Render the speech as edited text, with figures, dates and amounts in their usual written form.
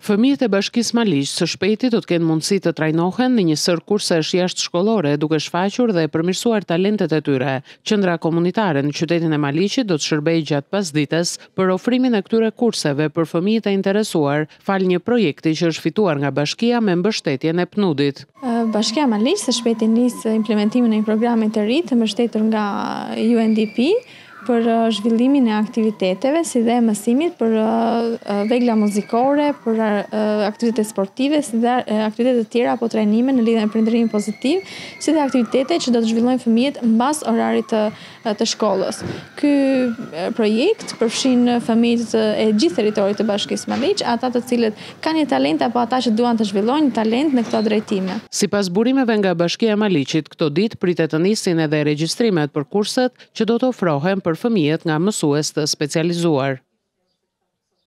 Fëmijët e Bashkisë Maliq së shpejti do të kenë mundësi të trajnohen në një sër kursesh jashtëshkollore duke shfaqur dhe përmirësuar talentet e tyre. Qendra komunitare në qytetin e Maliqit do të shërbejë gjatë pasdites për ofrimin e këtyre kurseve për fëmijët e interesuar fal një projekti që është fituar nga bashkia me mbështetjen e PNUD-it. Bashkia Maliq së shpejti nis implementimin e një programi të ri të mbështetur nga UNDP për zhvillimin e aktiviteteve, si dhe mësimit për vegla muzikore, për aktivitete sportive, si dhe aktivitete të tjera apo trajnime në lidhje me prindërimin pozitiv, si dhe aktivitete që do të zhvillojnë fëmijët mbas orarit të shkollës. Ky projekt përfshin fëmijët e gjithë territorit të Bashkisë Maliq, ata të cilët kanë një talent apo ata që duan të zhvillojnë një talent në këto drejtime. Sipas burimeve nga Bashkia e Maliqit, këto ditë pritet të nisin edhe regjistrimet për kurset që do të ofrohen për fëmijët nga mësues të specializuar.